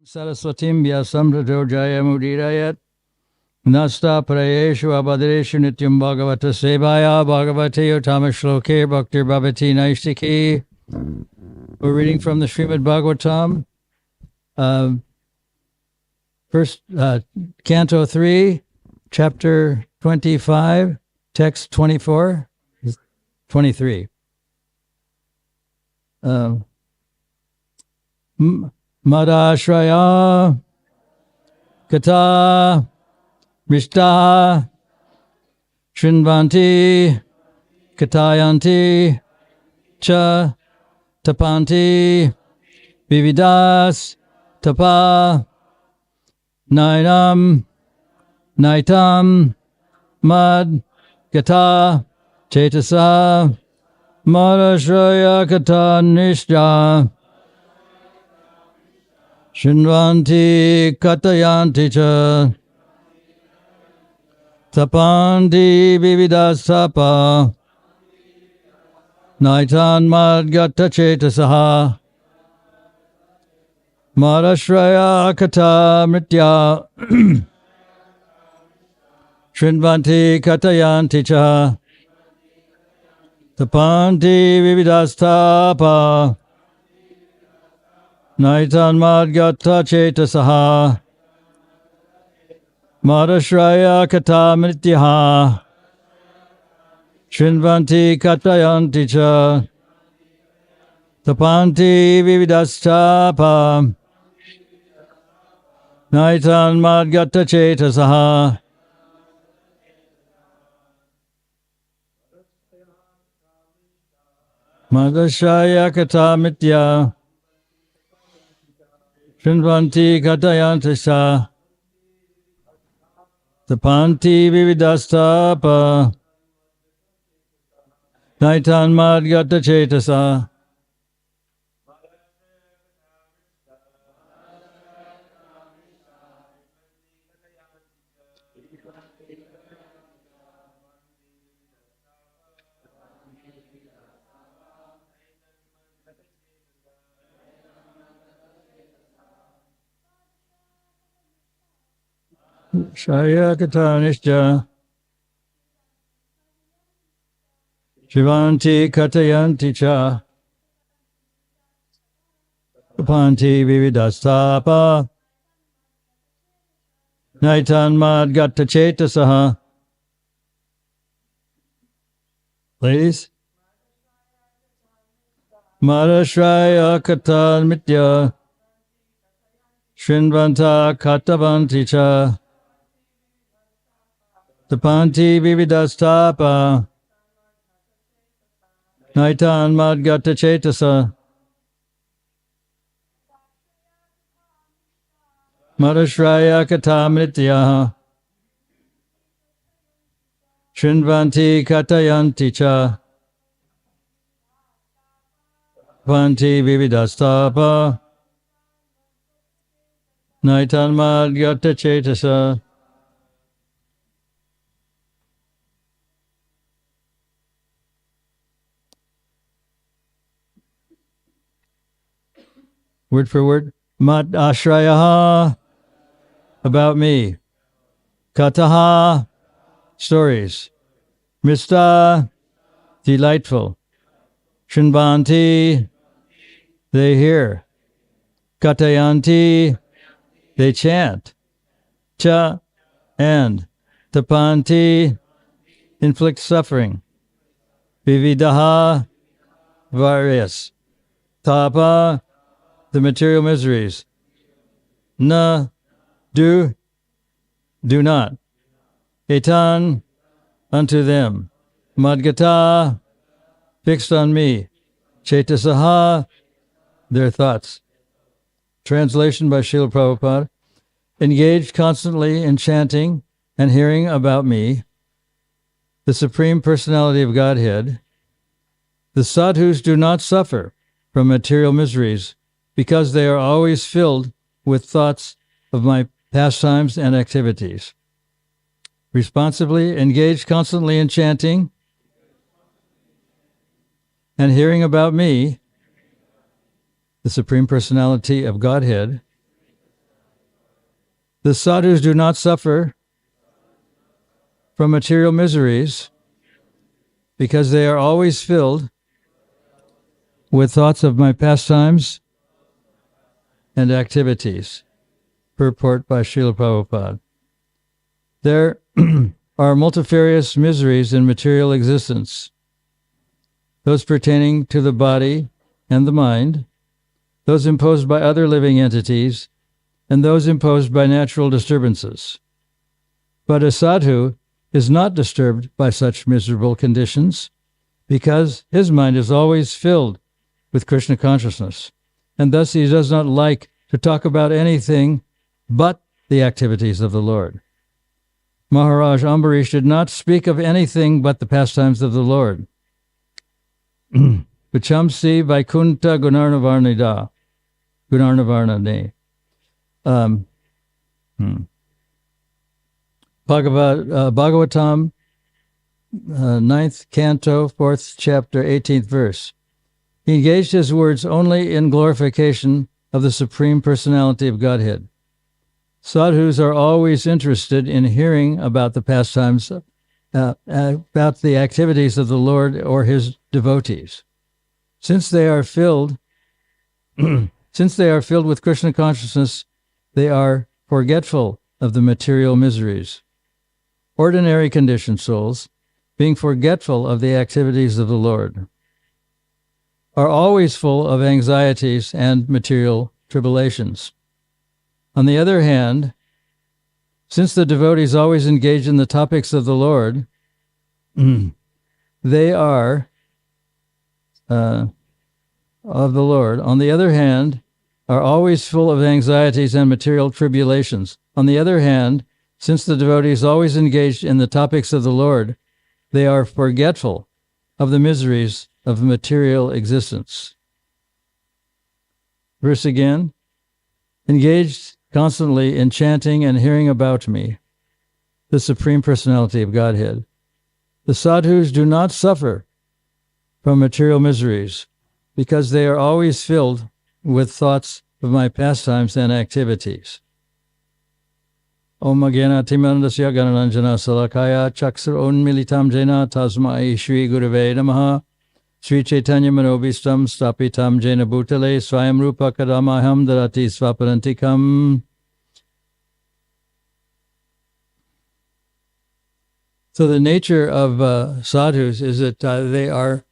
Saraswatim Vyasam Rajo Jayamudirayat Nasta Prayeshu Abhadreshu Nityam Bhagavata Sevaya Bhagavate Uttama Shloke Bhaktir Bhavati Naistiki. We're reading from the Srimad Bhagavatam, first Canto 3, Chapter 25, Text 24, 23. Madashraya Kata Mishta Shrinvanti Katayanti Cha Tapanti Vividas Tapa Nainam Naitam Mad Gata Chetasa Madashraya Kata Nishja Shinvanti Katayanti Cha Tapanti Vividasapa Naitan Madgata Chetasaha Madashraya Kata Mritya Shinvanti Katayanti Cha Tapanti Vividastapa Naitan Madgata Chetasaha Madashraya Kata Mrityaha Shinvanti Katayanti Cha Tapanti Vividastapa Naitan Madgata Chetasaha Madashraya Kata Mritya Shinvanti Katayanti Cha Tapanti Vividastapa Naitan Madgata Chetasa Shaya Katanishja Shivanti Katayanti Cha Tapanti Vividastapa Naitan Madgata Chetasaha. Ladies, Madashraya Kata Mitya Shinvanta Katavanti Cha Tapanti Vividastapa Naitan Madgata Chetasa Madashraya Kata Mritya Shinvanti Katayanti Cha Tapanti Vividastapa Naitan Madgata Chetasa. Word for word. Mad ashrayaha, about me. Kataha, stories. Mista, delightful. Shinvanti, they hear. Katayanti, they chant. Cha, and. Tapanti, inflict suffering. Vividaha, various. Tapa, the material miseries. Na, do not. Etan, unto them. Madgata, fixed on me. Chetasaha, their thoughts. Translation by Srila Prabhupada. Engaged constantly in chanting and hearing about me, the Supreme Personality of Godhead, the sadhus do not suffer from material miseries because they are always filled with thoughts of my pastimes and activities. Responsibly engaged constantly in chanting and hearing about me, the Supreme Personality of Godhead, The sadhus do not suffer from material miseries because they are always filled with thoughts of my pastimes and activities. Purport by Srila Prabhupada. There are multifarious miseries in material existence, those pertaining to the body and the mind, those imposed by other living entities, and those imposed by natural disturbances. But a sadhu is not disturbed by such miserable conditions because his mind is always filled with Krishna consciousness, and thus he does not like to talk about anything but the activities of the Lord. Maharaj Ambarish did not speak of anything but the pastimes of the Lord. Vichamsi Vaikuntha Gunarnavarnida. Gunarnavarnane. Bhagavatam, 9th canto, 4th chapter, 18th verse. He engaged his words only in glorification of the Supreme Personality of Godhead. Sadhus are always interested in hearing about the pastimes, about the activities of the Lord or his devotees. Since they are filled with Krishna consciousness, they are forgetful of the material miseries. Ordinary conditioned souls, being forgetful of the activities of the Lord, are always full of anxieties and material tribulations. On the other hand, since the devotees always engage in the topics of the Lord, they are of the Lord. On the other hand, are always full of anxieties and material tribulations. On the other hand, since the devotees always engaged in the topics of the Lord, they are forgetful of the miseries of material existence. Verse again, engaged constantly in chanting and hearing about me, the Supreme Personality of Godhead. The sadhus do not suffer from material miseries because they are always filled with thoughts of my pastimes and activities. Om Agena Timandasya Ganaranjana Salakaya Chaksar Unmilitam Jena Tasmai Shri Gurave Namaha Sri Chaitanya Manobhistam Stapitam Jena Bhutale Swayam Rupa Kadamaham Darati Svaparantikam. So the nature of sadhus is that they are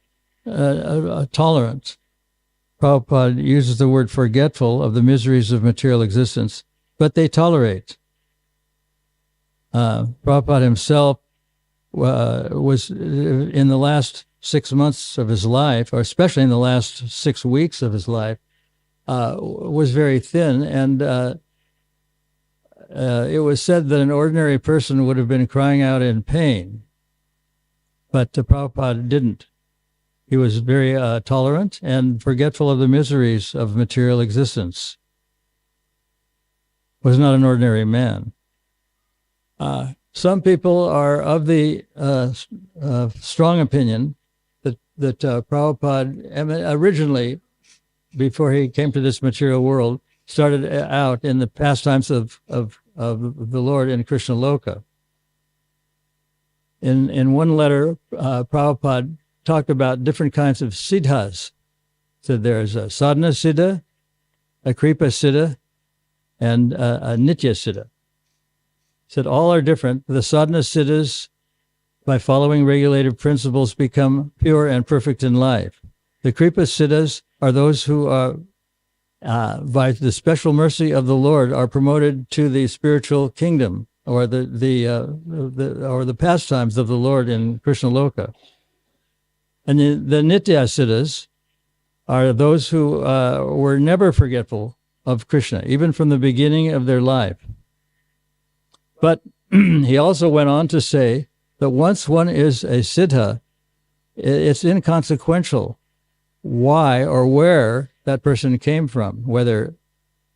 tolerant. Prabhupada uses the word forgetful of the miseries of material existence, but they tolerate. Prabhupada himself was in the last 6 months of his life, or especially in the last 6 weeks of his life, was very thin, and it was said that an ordinary person would have been crying out in pain, but Prabhupada didn't. He was very tolerant and forgetful of the miseries of material existence. Was not an ordinary man. Some people are of the strong opinion that Prabhupada originally, before he came to this material world, started out in the pastimes of the Lord in Krishna Loka. In one letter, Prabhupada talked about different kinds of siddhas. So there's a sadhana siddha, a kripa siddha, and a nitya siddha. Said all are different. The sadhana siddhas, by following regulative principles, become pure and perfect in life. The kripa siddhas are those who are, by the special mercy of the Lord, are promoted to the spiritual kingdom, or the pastimes of the Lord in Krishna Loka. And the nitya siddhas are those who were never forgetful of Krishna, even from the beginning of their life. But he also went on to say that once one is a siddha, it's inconsequential why or where that person came from, whether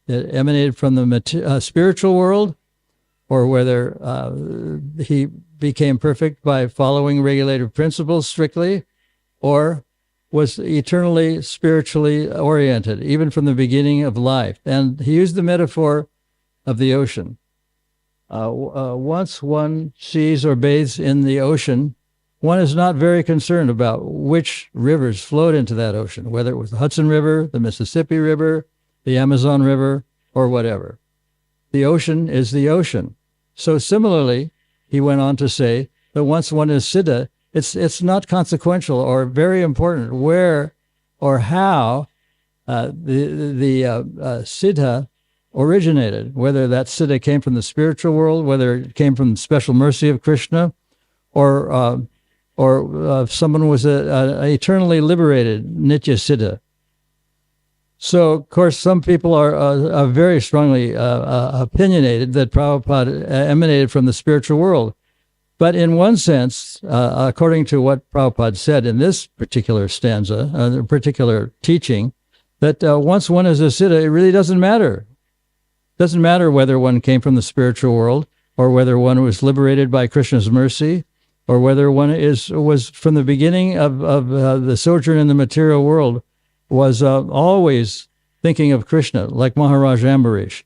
it emanated from the spiritual world or whether he became perfect by following regulative principles strictly, or was eternally spiritually oriented, even from the beginning of life. And he used the metaphor of the ocean. once one sees or bathes in the ocean, one is not very concerned about which rivers flowed into that ocean, whether it was the Hudson River, the Mississippi River, the Amazon River, or whatever. The ocean is the ocean. So similarly, he went on to say that once one is siddha, it's not consequential or very important where or how the siddha originated, whether that siddha came from the spiritual world, whether it came from the special mercy of Krishna, or someone was a eternally liberated nitya siddha. So, of course, some people are very strongly opinionated that Prabhupada emanated from the spiritual world. But in one sense, according to what Prabhupada said in this particular stanza, particular teaching, that once one is a siddha, it really doesn't matter. It doesn't matter whether one came from the spiritual world, or whether one was liberated by Krishna's mercy, or whether one was from the beginning of the sojourn in the material world, was always thinking of Krishna, like Maharaj Ambarish.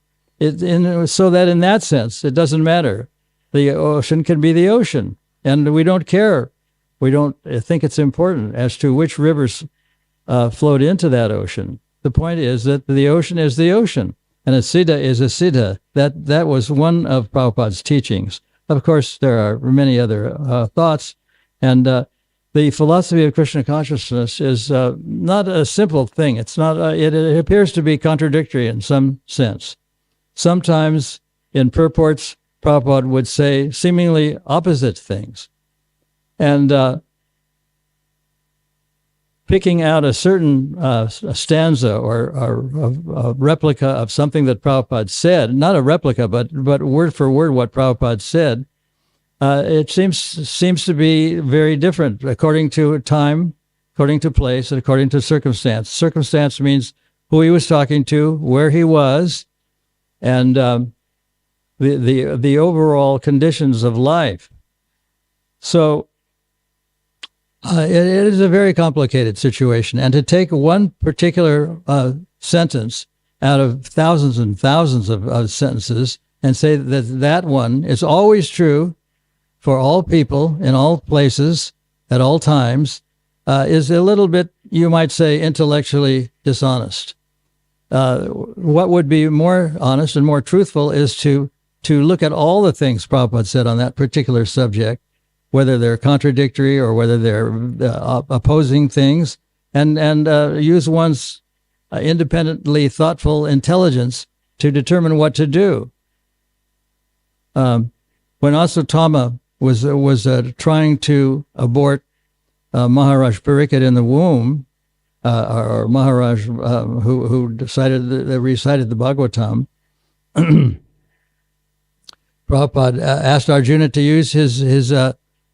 So that in that sense, it doesn't matter. The ocean can be the ocean, and we don't care. We don't think it's important as to which rivers flowed into that ocean. The point is that the ocean is the ocean, and a siddha is a siddha. That was one of Prabhupada's teachings. Of course, there are many other thoughts, and the philosophy of Krishna consciousness is not a simple thing. It's not. It appears to be contradictory in some sense. Sometimes in purports, Prabhupada would say seemingly opposite things. And picking out a certain stanza or a replica of something that Prabhupada said, not a replica, but word for word what Prabhupada said, it seems to be very different according to time, according to place, and according to circumstance. Circumstance means who he was talking to, where he was, and the overall conditions of life. So it is a very complicated situation, and to take one particular sentence out of thousands and thousands of sentences and say that one is always true for all people in all places at all times is a little bit, you might say, intellectually dishonest. What would be more honest and more truthful is to look at all the things Prabhupada said on that particular subject, whether they're contradictory or whether they're opposing things, and use one's independently thoughtful intelligence to determine what to do. When Asatama was trying to abort Maharaj Pariksit in the womb, or Maharaj who recited the Bhagavatam, Prabhupada asked Arjuna to use his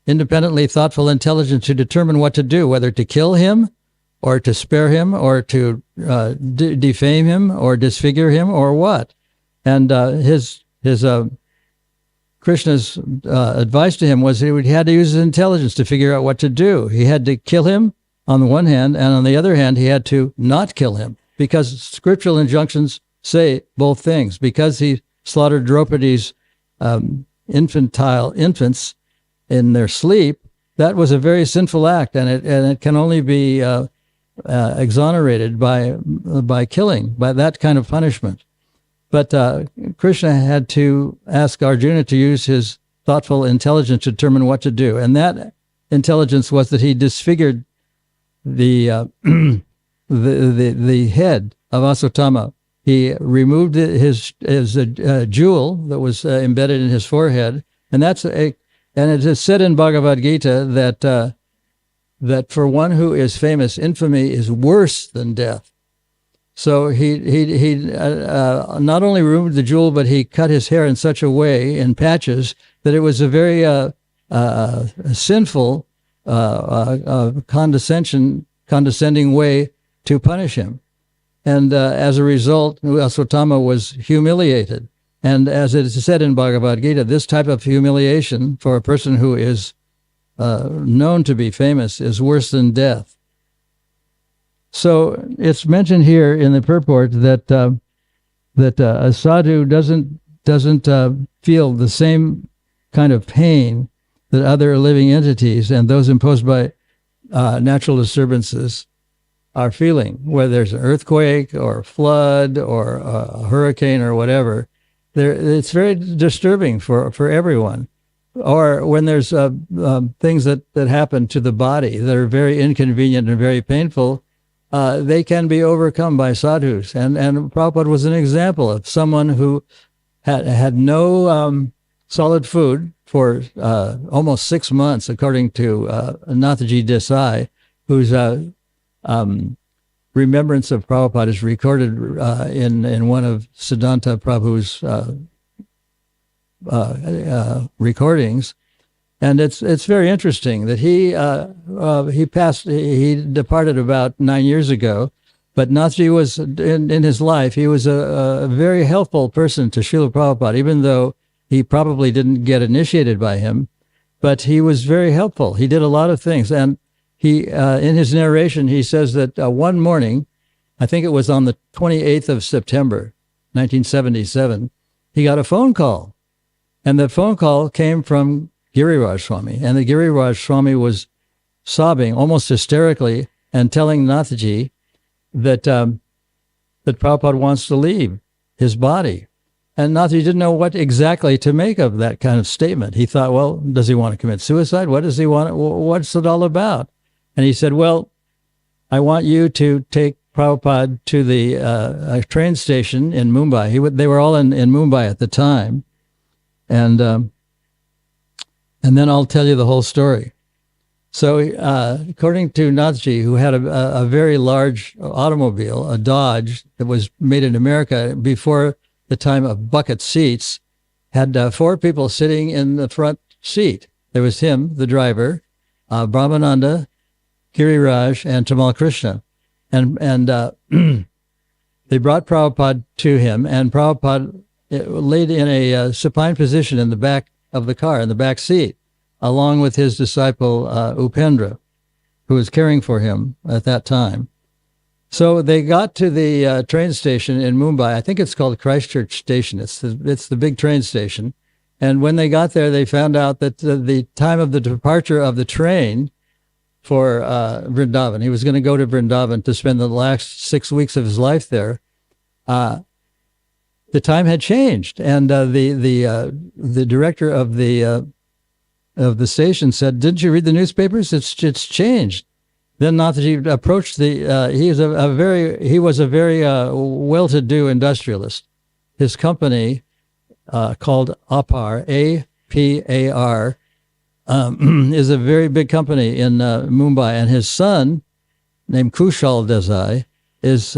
independently thoughtful intelligence to determine what to do, whether to kill him or to spare him or to defame him or disfigure him or what. And Krishna's advice to him was he had to use his intelligence to figure out what to do. He had to kill him on the one hand, and on the other hand, he had to not kill him, because scriptural injunctions say both things. Because he slaughtered Draupadi's infants in their sleep, that was a very sinful act, and it can only be exonerated by killing, by that kind of punishment. But Krishna had to ask Arjuna to use his thoughtful intelligence to determine what to do, and that intelligence was that he disfigured the head of Asatama. He removed his jewel that was embedded in his forehead, and it is said in Bhagavad Gita that for one who is famous, infamy is worse than death. So he not only removed the jewel, but he cut his hair in such a way, in patches, that it was a very sinful, condescending way to punish him. And as a result, Asatama was humiliated. And as it is said in Bhagavad Gita, this type of humiliation for a person who is known to be famous is worse than death. So it's mentioned here in the purport that a sadhu doesn't doesn't feel the same kind of pain that other living entities and those imposed by natural disturbances are feeling, whether there's an earthquake or a flood or a hurricane or whatever. It's very disturbing for everyone. Or when there's things that happen to the body that are very inconvenient and very painful, they can be overcome by sadhus. And Prabhupada was an example of someone who had no solid food for almost 6 months, according to Nathaji Desai, whose remembrance of Prabhupada is recorded in one of Siddhanta Prabhu's recordings. And it's very interesting that he departed about 9 years ago, but Nathaji was, in his life, he was a very helpful person to Srila Prabhupada, even though he probably didn't get initiated by him, but he was very helpful. He did a lot of things. And he, in his narration, he says that one morning, I think it was on the 28th of September, 1977, he got a phone call. And the phone call came from Giriraj Swami. And the Giriraj Swami was sobbing almost hysterically and telling Nathaji that Prabhupada wants to leave his body. And Nathaji didn't know what exactly to make of that kind of statement. He thought, well, does he want to commit suicide? What does he want? What's it all about? And he said, well, I want you to take Prabhupada to the train station in Mumbai. They were all in Mumbai at the time. And then I'll tell you the whole story. So according to Nathaji, who had a very large automobile, a Dodge that was made in America before the time of bucket seats, had 4 people sitting in the front seat. There was him, the driver, Brahmananda, Giriraj, and Tamal Krishna. And they brought Prabhupada to him, and Prabhupada laid in a supine position in the back of the car, in the back seat, along with his disciple Upendra, who was caring for him at that time. So they got to the train station in Mumbai. I think it's called Christchurch Station. It's the big train station. And when they got there, they found out that the time of the departure of the train for Vrindavan, he was going to go to Vrindavan to spend the last 6 weeks of his life there. The time had changed, and the director of the station said, "Didn't you read the newspapers? It's changed." Then Nathaji approached he was a very well-to-do industrialist. His company called APAR, APAR, is a very big company in Mumbai, and his son, named Kushal Desai, is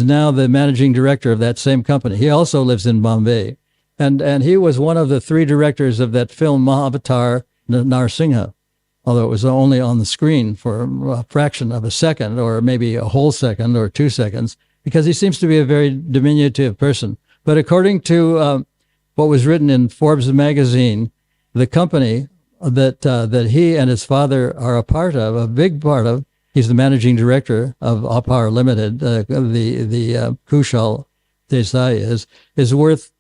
now the managing director of that same company. He also lives in Bombay, and he was one of the 3 directors of that film Mahavatar Narsingha, although it was only on the screen for a fraction of a second, or maybe a whole second or 2 seconds, because he seems to be a very diminutive person. But according to what was written in Forbes magazine, the company that he and his father are a part of, a big part of, he's the managing director of Apar Limited, the Kushal Desai is worth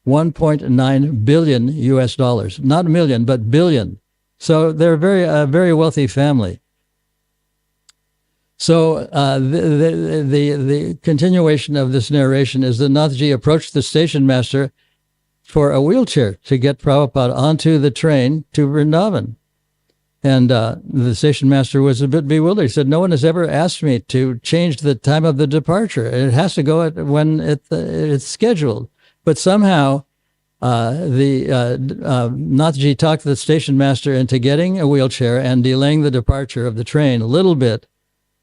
$1.9 billion US dollars. Not million, but billion. So they're a very wealthy family. So the continuation of this narration is that Nathaji approached the station master for a wheelchair to get Prabhupada onto the train to Vrindavan. And the station master was a bit bewildered. He said, "No one has ever asked me to change the time of the departure. It has to go when it's scheduled." But somehow Nathaji talked the station master into getting a wheelchair and delaying the departure of the train a little bit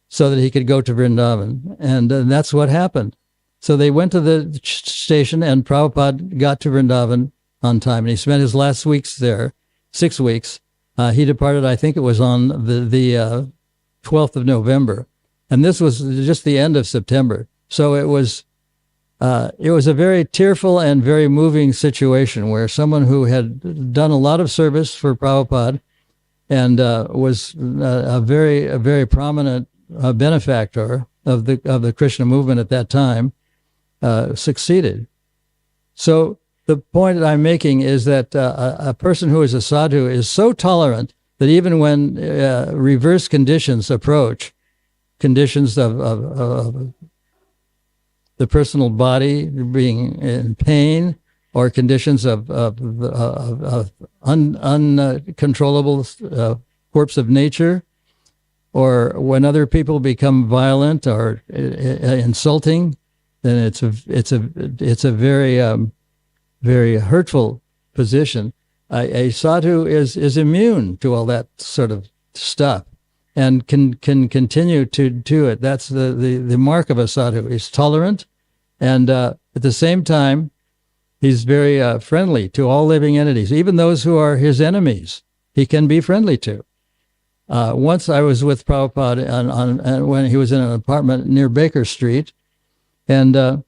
so that he could go to Vrindavan. And that's what happened. So they went to the station, and Prabhupada got to Vrindavan on time. And he spent his last weeks there, 6 weeks. He departed, I think it was on the 12th of November. And this was just the end of September. So it was a very tearful and very moving situation where someone who had done a lot of service for Prabhupada and was a very prominent benefactor of the Krishna movement at that time succeeded. So the point that I'm making is that a person who is a sadhu is so tolerant that even when reverse conditions approach, conditions of the personal body being in pain, or conditions of uncontrollable warps of nature, or when other people become violent or insulting, then it's a very hurtful position. A sadhu is immune to all that sort of stuff and can continue to do it. That's the mark of a sadhu. He's tolerant, and at the same time, he's very friendly to all living entities, even those who are his enemies. He can be friendly to. Once I was with Prabhupada when he was in an apartment near Baker Street, and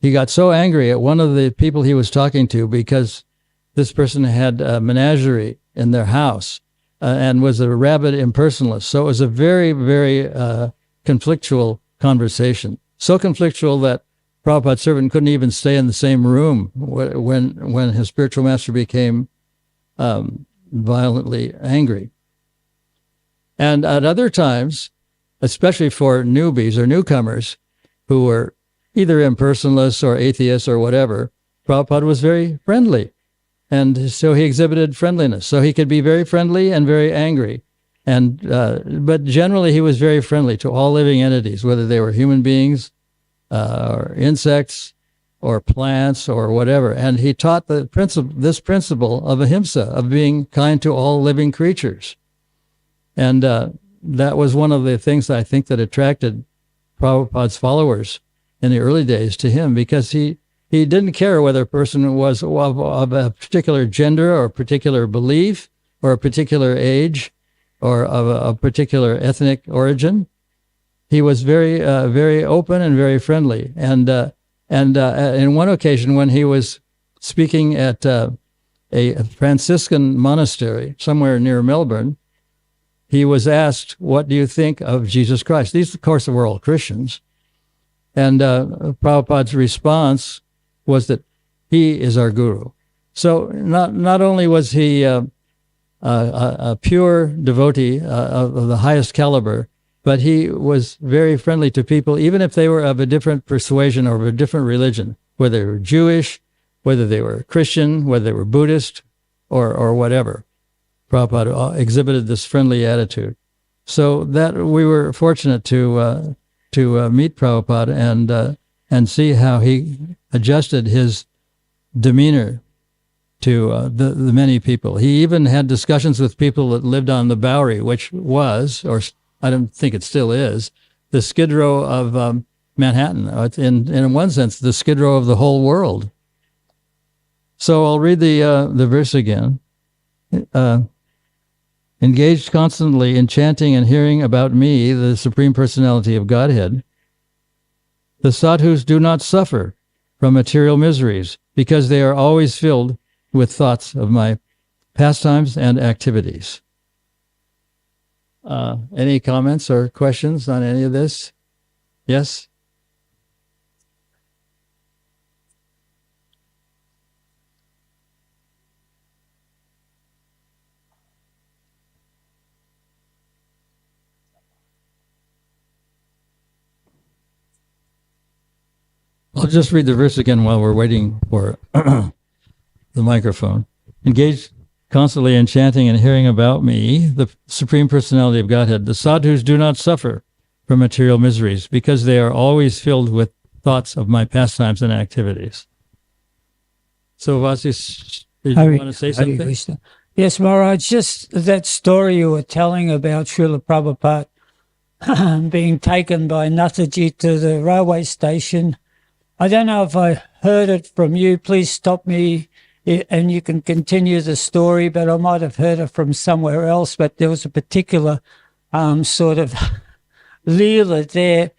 he got so angry at one of the people he was talking to because this person had a menagerie in their house and was a rabid impersonalist. So it was a very, very conflictual conversation. So conflictual that Prabhupada's servant couldn't even stay in the same room when his spiritual master became violently angry. And at other times, especially for newbies or newcomers who were either impersonalists or atheists or whatever, Prabhupada was very friendly. And so he exhibited friendliness. So he could be very friendly and very angry. And but generally he was very friendly to all living entities, whether they were human beings or insects or plants or whatever. And he taught this principle of ahimsa, of being kind to all living creatures. And that was one of the things that I think that attracted Prabhupada's followers in the early days to him, because he didn't care whether a person was of a particular gender or a particular belief or a particular age or of a particular ethnic origin. He was very, very open and very friendly. And in one occasion when he was speaking at a Franciscan monastery somewhere near Melbourne, he was asked, "What do you think of Jesus Christ?" These, of course, were all Christians. And Prabhupada's response was that he is our guru. So not only was he a pure devotee of the highest caliber, but he was very friendly to people, even if they were of a different persuasion or of a different religion, whether they were Jewish, whether they were Christian, whether they were Buddhist, or whatever. Prabhupada exhibited this friendly attitude. So that we were fortunate to meet Prabhupada and see how he adjusted his demeanor to the many people. He even had discussions with people that lived on the Bowery, which was, or I don't think it still is, the Skid Row of Manhattan. In one sense, the Skid Row of the whole world. So I'll read the verse again. Engaged constantly in chanting and hearing about me, the Supreme Personality of Godhead, the sadhus do not suffer from material miseries because they are always filled with thoughts of my pastimes and activities. Any comments or questions on any of this? Yes? I'll just read the verse again while we're waiting for the microphone. Engaged constantly in chanting and hearing about me, the Supreme Personality of Godhead, the sadhus do not suffer from material miseries because they are always filled with thoughts of my pastimes and activities. So, Vasis, did you want to say something? Yes, Maharaj, just that story you were telling about Srila Prabhupada being taken by Nathaji to the railway station. I don't know if I heard it from you. Please stop me and you can continue the story, but I might have heard it from somewhere else. But there was a particular sort of leela there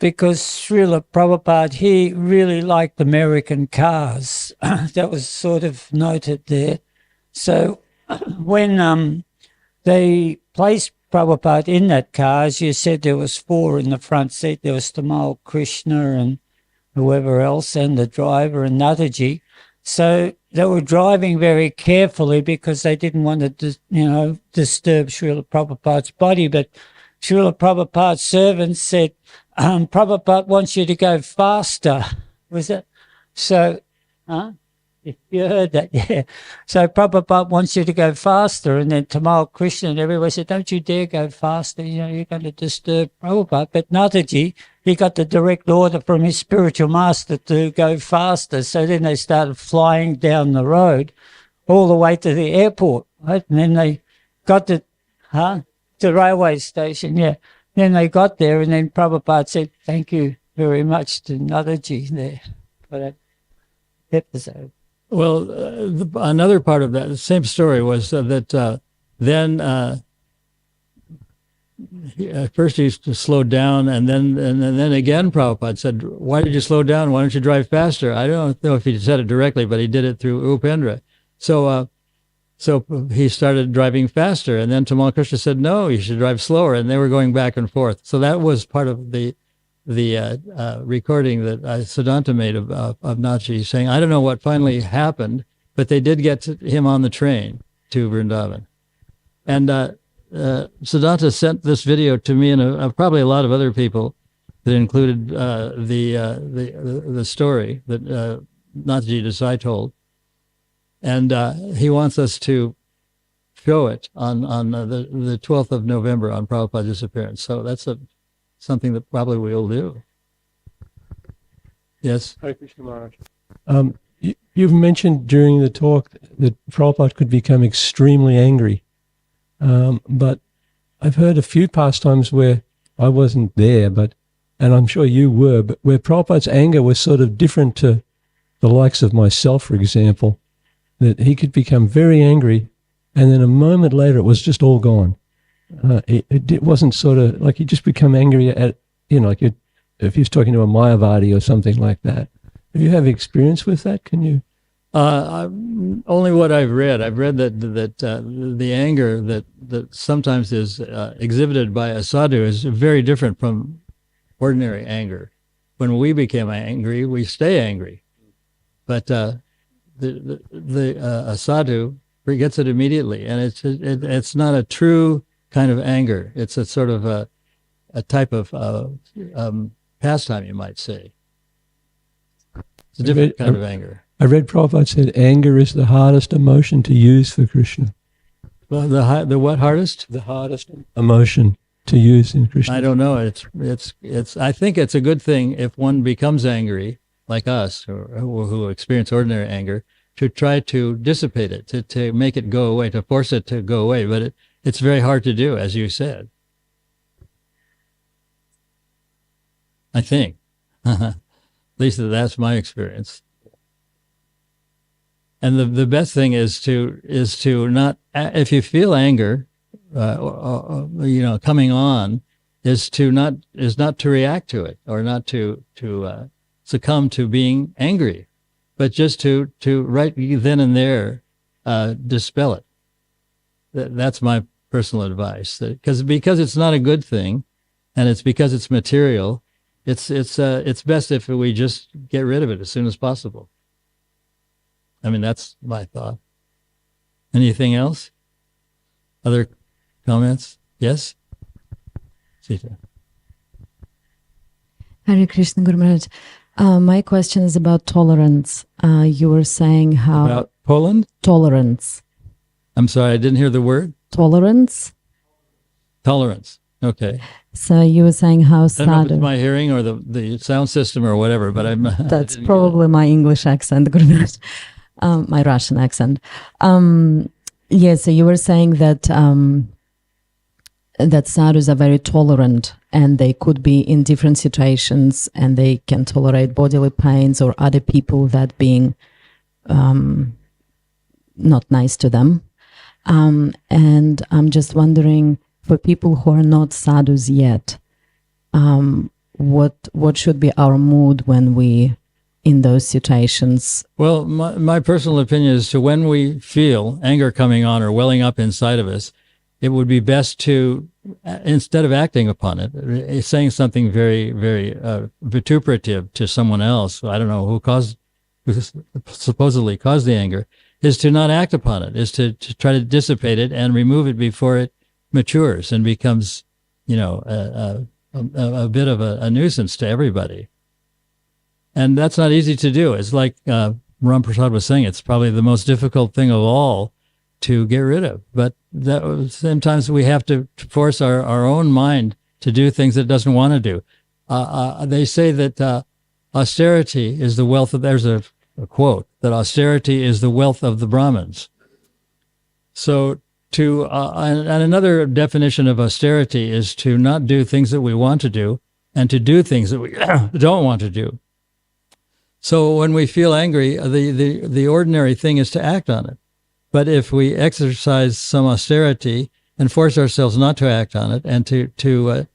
because Srila Prabhupada, he really liked American cars. That was sort of noted there. So when they placed Prabhupada in that car, as you said, there was 4 in the front seat. There was Tamal Krishna and whoever else, and the driver and Nataji. So they were driving very carefully because they didn't want to, disturb Srila Prabhupada's body. But Srila Prabhupada's servants said, Prabhupada wants you to go faster. Was it? So, you heard that, yeah. So Prabhupada wants you to go faster. And then Tamal Krishna and everyone said, don't you dare go faster. You're going to disturb Prabhupada. But Nataji, he got the direct order from his spiritual master to go faster. So then they started flying down the road all the way to the airport, right? And then they got to the railway station, yeah. Then they got there and then Prabhupada said, thank you very much to Nataji there for that episode. Well, another part of that, the same story was that then first he slowed down, and then again Prabhupada said, why did you slow down? Why don't you drive faster? I don't know if he said it directly, but he did it through Upendra. So he started driving faster, and then Tamal Krishna said, no, you should drive slower, and they were going back and forth. So that was part of the recording that Siddhanta made of Nachi saying, I don't know what finally happened, but they did get him on the train to Vrindavan. And Siddhanta sent this video to me and probably a lot of other people that included the story that Nachi Desai told. And he wants us to show it on the 12th of November on Prabhupada's disappearance. So that's something that probably we'll do. Yes? Hare Krishna Maharaj. You've mentioned during the talk that Prabhupada could become extremely angry. But I've heard a few pastimes where I wasn't there, and I'm sure you were, but where Prabhupada's anger was sort of different to the likes of myself, for example, that he could become very angry, and then a moment later it was just all gone. It wasn't sort of like he'd just become angry at, like if he was talking to a Mayavadi or something like that. Have you have experience with that? Can you? Only what I've read. I've read that the anger that sometimes is exhibited by a sadhu is very different from ordinary anger. When we become angry, we stay angry, but a sadhu gets it immediately, and it's not a true kind of anger. It's a sort of a type of pastime, you might say. It's a different kind of anger. I read Prabhupada said anger is the hardest emotion to use for Krishna. Well, the what hardest? The hardest emotion to use in Krishna. I don't know. It's. I think it's a good thing if one becomes angry, like us, or who experience ordinary anger, to try to dissipate it, to make it go away, to force it to go away. But it's very hard to do, as you said. I think. At least that's my experience. And the best thing is to not, if you feel anger, coming on, is not to react to it, or not to succumb to being angry, but just to right then and there dispel it. That's my personal advice. Because it's not a good thing, and it's because it's material. It's best if we just get rid of it as soon as possible. I mean, that's my thought. Anything else? Other comments? Yes? Sita. Hare Krishna, Guru Maharaj. My question is about tolerance. You were saying how... About Poland? Tolerance. I'm sorry, I didn't hear the word. Tolerance? Tolerance. Okay. So you were saying how I don't know if sadhu... it's my hearing or the sound system or whatever, but I'm... That's probably my English accent, Guru Maharaj. My Russian accent. So you were saying that that sadhus are very tolerant, and they could be in different situations, and they can tolerate bodily pains or other people that being not nice to them. And I'm just wondering, for people who are not sadhus yet, what should be our mood when we in those situations? Well, my personal opinion is when we feel anger coming on or welling up inside of us, it would be best to, instead of acting upon it, saying something very, very vituperative to someone else. I don't know who caused who supposedly caused the anger, is to not act upon it, is to try to dissipate it and remove it before it matures and becomes, a bit of a nuisance to everybody. And that's not easy to do. It's like Ram Prasad was saying, it's probably the most difficult thing of all to get rid of. But sometimes we have to force our own mind to do things it doesn't want to do. They say that austerity is the wealth of, there's a quote, that austerity is the wealth of the Brahmins. So and another definition of austerity is to not do things that we want to do and to do things that we don't want to do. So when we feel angry, the ordinary thing is to act on it. But if we exercise some austerity and force ourselves not to act on it and to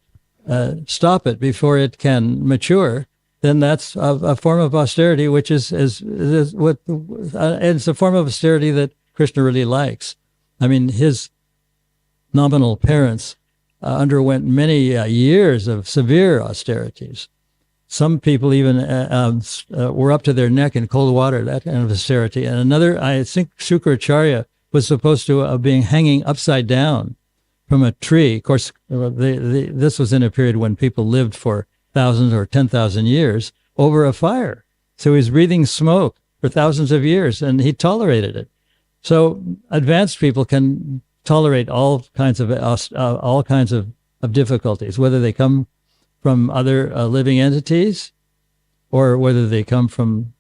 stop it before it can mature, then that's a form of austerity, which is what it's a form of austerity that Krishna really likes. I mean, his nominal parents underwent many years of severe austerities. Some people even were up to their neck in cold water, that kind of austerity. And another, I think Shukracharya was supposed to being hanging upside down from a tree. Of course, this was in a period when people lived for thousands or 10,000 years over a fire. So he was breathing smoke for thousands of years, and he tolerated it. So advanced people can tolerate all kinds of difficulties, whether they come from other living entities, or whether they come from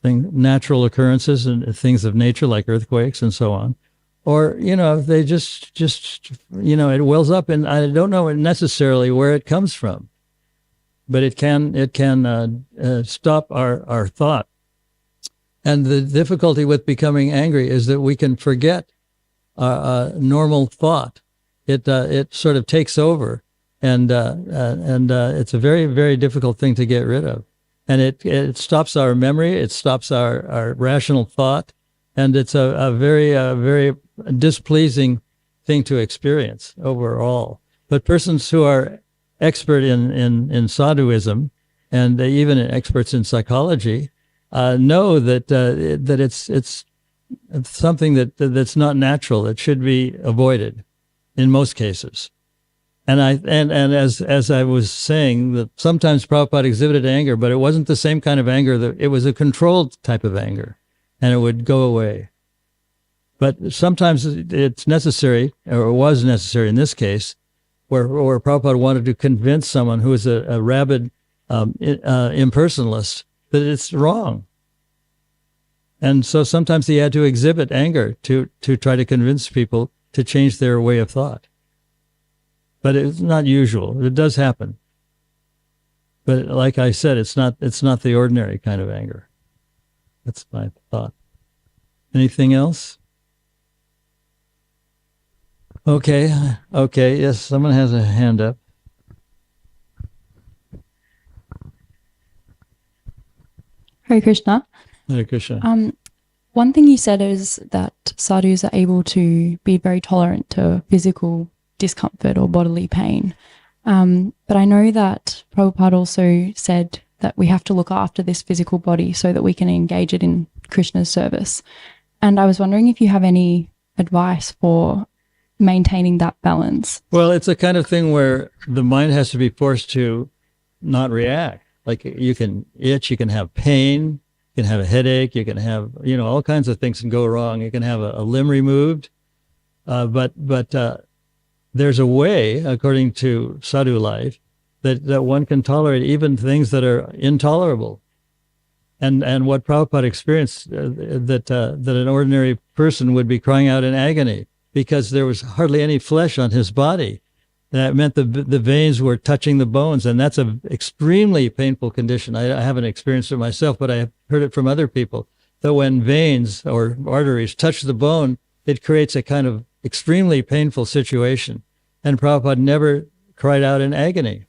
natural occurrences and things of nature like earthquakes and so on, or they just it wells up, and I don't know necessarily where it comes from, but it can stop our thought. And the difficulty with becoming angry is that we can forget normal thought. It sort of takes over. And it's a very, very difficult thing to get rid of. And it stops our memory, it stops our rational thought, and it's a very, very displeasing thing to experience overall. But persons who are expert in sadhuism, and even experts in psychology, know that it's something that's not natural, that should be avoided in most cases. And as I was saying, that sometimes Prabhupada exhibited anger, but it wasn't the same kind of anger. It was a controlled type of anger, and it would go away. But sometimes it's necessary, or was necessary in this case, where Prabhupada wanted to convince someone who is a rabid impersonalist that it's wrong. And so sometimes he had to exhibit anger to try to convince people to change their way of thought. But it's not usual. It does happen. But like I said, it's not the ordinary kind of anger. That's my thought. Anything else? Okay. Yes, someone has a hand up. Hare Krishna. Hare Krishna. One thing you said is that sadhus are able to be very tolerant to physical discomfort or bodily pain. But I know that Prabhupada also said that we have to look after this physical body so that we can engage it in Krishna's service. And I was wondering if you have any advice for maintaining that balance. Well, it's a kind of thing where the mind has to be forced to not react. Like you can itch, you can have pain, you can have a headache, you can have, all kinds of things can go wrong. You can have a limb removed. But there's a way, according to sadhu life, that one can tolerate even things that are intolerable. And what Prabhupada experienced, that an ordinary person would be crying out in agony because there was hardly any flesh on his body. That meant the veins were touching the bones, and that's an extremely painful condition. I haven't experienced it myself, but I have heard it from other people, that when veins or arteries touch the bone, it creates a kind of extremely painful situation. And Prabhupada never cried out in agony.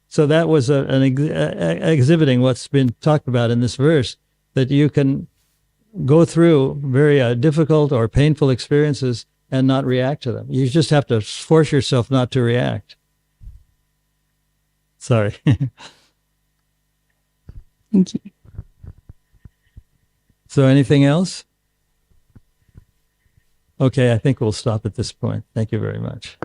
So that was exhibiting what's been talked about in this verse, that you can go through very difficult or painful experiences and not react to them. You just have to force yourself not to react. Sorry. Thank you. So anything else? Okay, I think we'll stop at this point. Thank you very much.